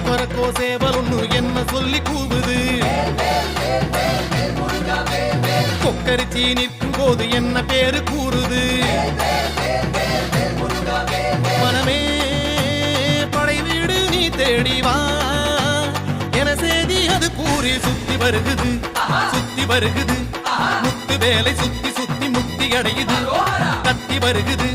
கொக்கரக்கோ சேவல் ஒண்ணு என்ன சொல்லி கூவுது கொக்கரிச்சி நிற்கும் போது என்ன பேரு கூறுது மனமே படை வீடு நீ தேடி வா என செய்தி அது கூறி சுத்தி வருகுது முத்து வேலை சுத்தி சுத்தி முக்தி அடையுது கத்தி வருகுது